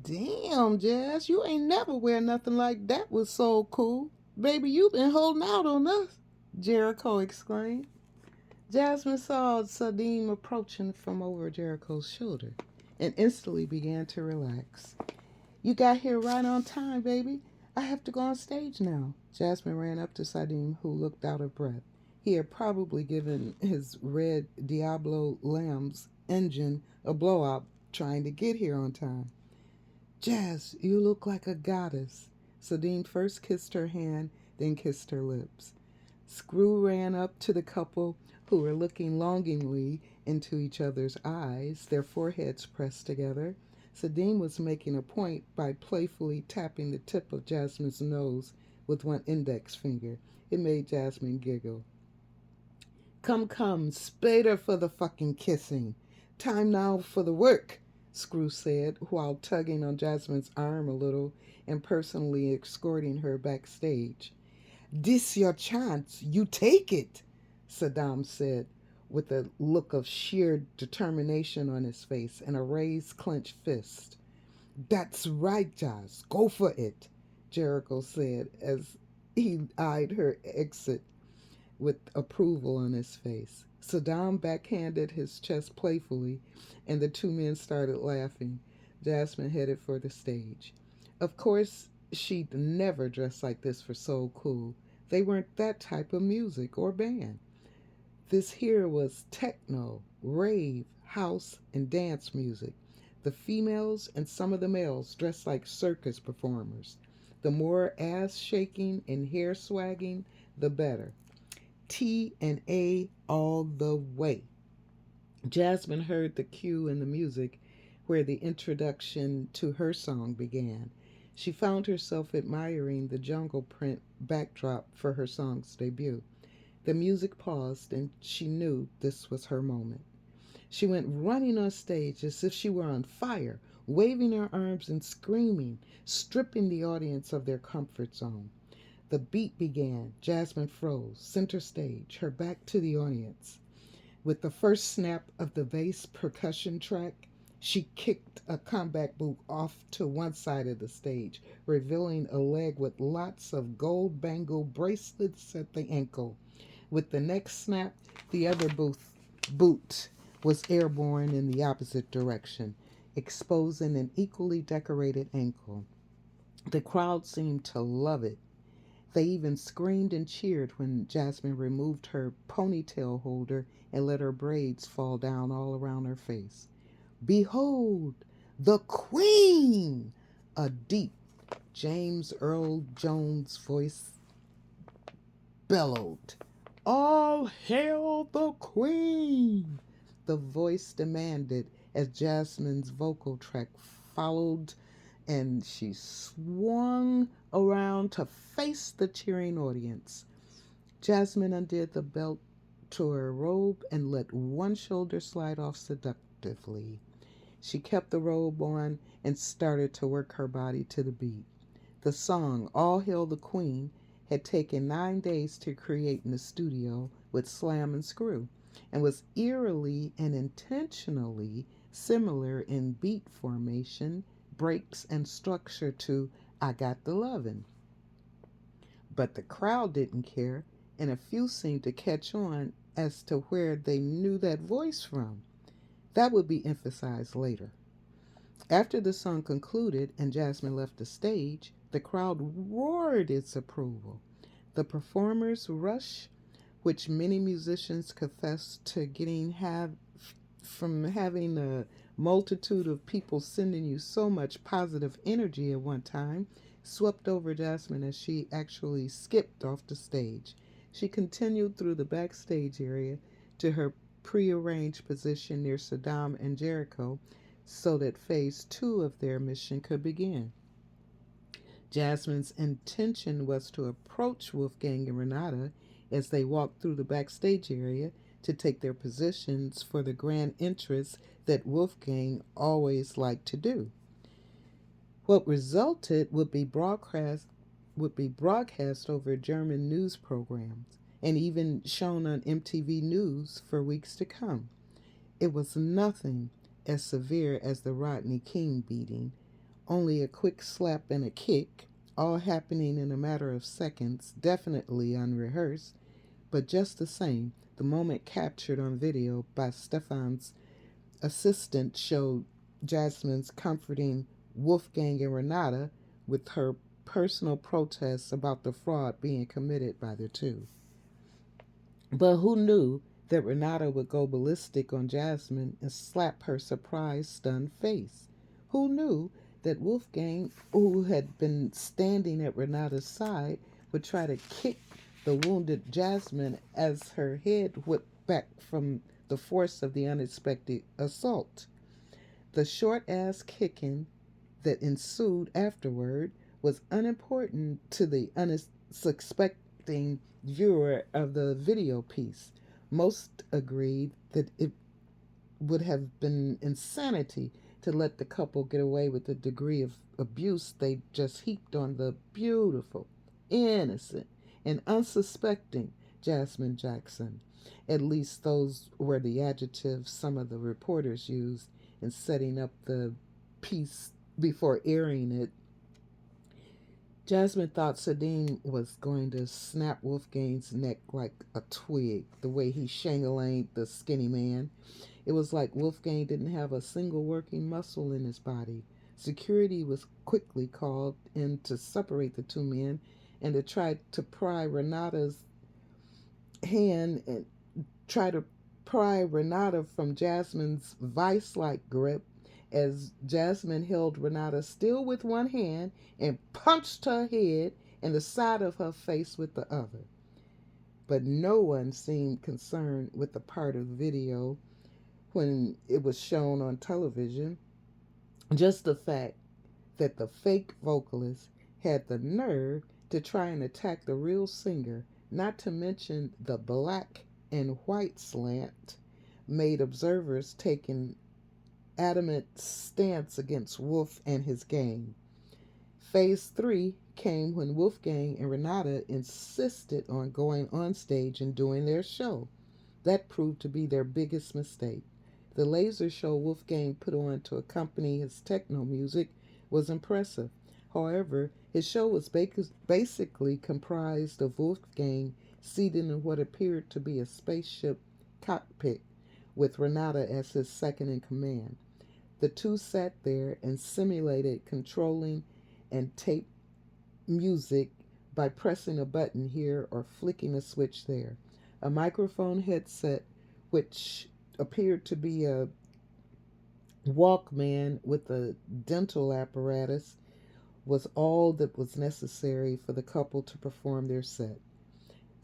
Damn, Jazz, you ain't never wear nothing like that was so cool. Baby, you been holding out on us, Jericho exclaimed. Jasmine saw Sadim approaching from over Jericho's shoulder and instantly began to relax. You got here right on time, baby. I have to go on stage now. Jasmine ran up to Sadim, who looked out of breath. He had probably given his red Diablo Lamb's engine a blowout trying to get here on time. Jazz, you look like a goddess. Sadim first kissed her hand, then kissed her lips. Screw ran up to the couple who were looking longingly into each other's eyes, their foreheads pressed together. Sadim was making a point by playfully tapping the tip of Jasmine's nose with one index finger. It made Jasmine giggle. Come, come, spade her for the fucking kissing. Time now for the work, Screw said, while tugging on Jasmine's arm a little and personally escorting her backstage. This your chance. You take it, Saddam said, with a look of sheer determination on his face and a raised clenched fist. That's right, Jazz. Go for it, Jericho said as he eyed her exit with approval on his face. Saddam backhanded his chest playfully, and the two men started laughing. Jasmine headed for the stage. Of course, she'd never dressed like this for So Cool. They weren't that type of music or band. This here was techno, rave, house, and dance music. The females and some of the males dressed like circus performers. The more ass shaking and hair swagging, the better. T and A all the way. Jasmine heard the cue in the music where the introduction to her song began. She found herself admiring the jungle print backdrop for her song's debut. The music paused, and she knew this was her moment. She went running on stage as if she were on fire, waving her arms and screaming, stripping the audience of their comfort zone. The beat began. Jasmine froze, center stage, her back to the audience. With the first snap of the bass percussion track, she kicked a combat boot off to one side of the stage, revealing a leg with lots of gold bangle bracelets at the ankle. With the next snap, the other boot was airborne in the opposite direction, exposing an equally decorated ankle. The crowd seemed to love it. They even screamed and cheered when Jasmine removed her ponytail holder and let her braids fall down all around her face. Behold, the Queen! A deep James Earl Jones voice bellowed. All hail the Queen! The voice demanded as Jasmine's vocal track followed and she swung around to face the cheering audience. Jasmine undid the belt to her robe and let one shoulder slide off seductively. She kept the robe on and started to work her body to the beat. The song, All Hail the Queen, had taken 9 days to create in the studio with Slam and Screw, and was eerily and intentionally similar in beat formation, breaks, and structure to I Got the Lovin'. But the crowd didn't care, and a few seemed to catch on as to where they knew that voice from. That would be emphasized later. After the song concluded and Jasmine left the stage, the crowd roared its approval. The performer's rush, which many musicians confess to getting from having a multitude of people sending you so much positive energy at one time, swept over Jasmine as she actually skipped off the stage. She continued through the backstage area to her prearranged position near Saddam and Jericho so that phase two of their mission could begin. Jasmine's intention was to approach Wolfgang and Renata as they walked through the backstage area to take their positions for the grand entrance that Wolfgang always liked to do. What resulted would be broadcast over German news programs and even shown on MTV News for weeks to come. It was nothing as severe as the Rodney King beating, only a quick slap and a kick, all happening in a matter of seconds, definitely unrehearsed, but just the same, the moment captured on video by Stefan's assistant showed Jasmine's comforting Wolfgang and Renata with her personal protests about the fraud being committed by the two. But who knew that Renata would go ballistic on Jasmine and slap her surprised, stunned face? Who knew that Wolfgang, who had been standing at Renata's side, would try to kick the wounded Jasmine as her head whipped back from the force of the unexpected assault? The short ass kicking that ensued afterward was unimportant to the unsuspecting viewer of the video piece. Most agreed that it would have been insanity to let the couple get away with the degree of abuse they just heaped on the beautiful, innocent, and unsuspecting Jasmine Jackson. At least those were the adjectives some of the reporters used in setting up the piece before airing it. Jasmine thought Sadim was going to snap Wolfgang's neck like a twig, the way he shangling the skinny man. It was like Wolfgang didn't have a single working muscle in his body. Security was quickly called in to separate the two men and to try to pry Renata's hand and try to pry Renata from Jasmine's vice-like grip as Jasmine held Renata still with one hand and punched her head and the side of her face with the other. But no one seemed concerned with the part of the video when it was shown on television. Just the fact that the fake vocalist had the nerve to try and attack the real singer, not to mention the black and white slant, made observers take an adamant stance against Wolf and his gang. Phase 3 came when Wolfgang and Renata insisted on going on stage and doing their show. That proved to be their biggest mistake. The laser show Wolfgang put on to accompany his techno music was impressive. However, his show was basically comprised of Wolfgang seated in what appeared to be a spaceship cockpit with Renata as his second in command. The two sat there and simulated controlling and tape music by pressing a button here or flicking a switch there. A microphone headset, which appeared to be a Walkman with a dental apparatus, was all that was necessary for the couple to perform their set.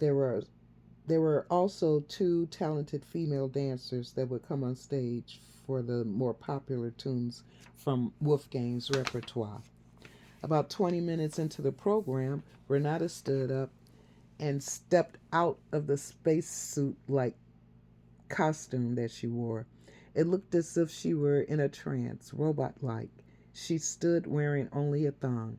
There were also two talented female dancers that would come on stage for the more popular tunes from Wolfgang's repertoire. About 20 minutes into the program, Renata stood up and stepped out of the spacesuit like costume that she wore. It looked as if she were in a trance, robot like. She stood wearing only a thong.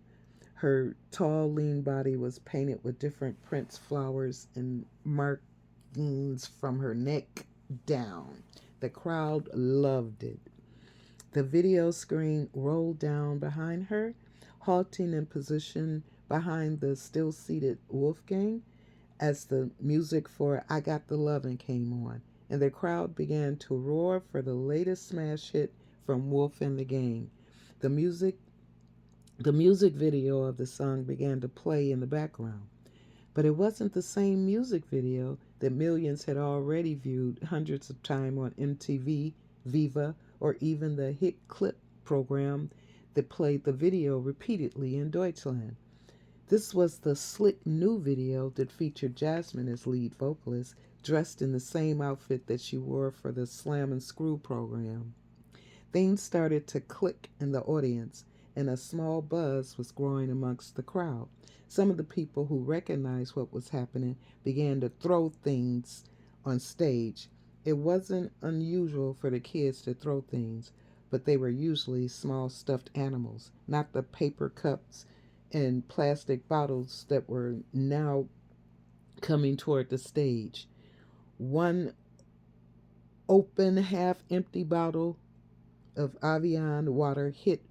Her tall, lean body was painted with different prints, flowers, and markings from her neck down. The crowd loved it. The video screen rolled down behind her, halting in position behind the still seated Wolfgang as the music for I Got the Lovin' came on, and the crowd began to roar for the latest smash hit from Wolf and the Gang. The music video of the song began to play in the background. But it wasn't the same music video that millions had already viewed hundreds of times on MTV, Viva, or even the hit clip program that played the video repeatedly in Deutschland. This was the slick new video that featured Jasmine as lead vocalist, dressed in the same outfit that she wore for the Slam and Screw program. Things started to click in the audience, and a small buzz was growing amongst the crowd. Some of the people who recognized what was happening began to throw things on stage. It wasn't unusual for the kids to throw things, but they were usually small stuffed animals, not the paper cups and plastic bottles that were now coming toward the stage. One open, half empty bottle of Avian water hit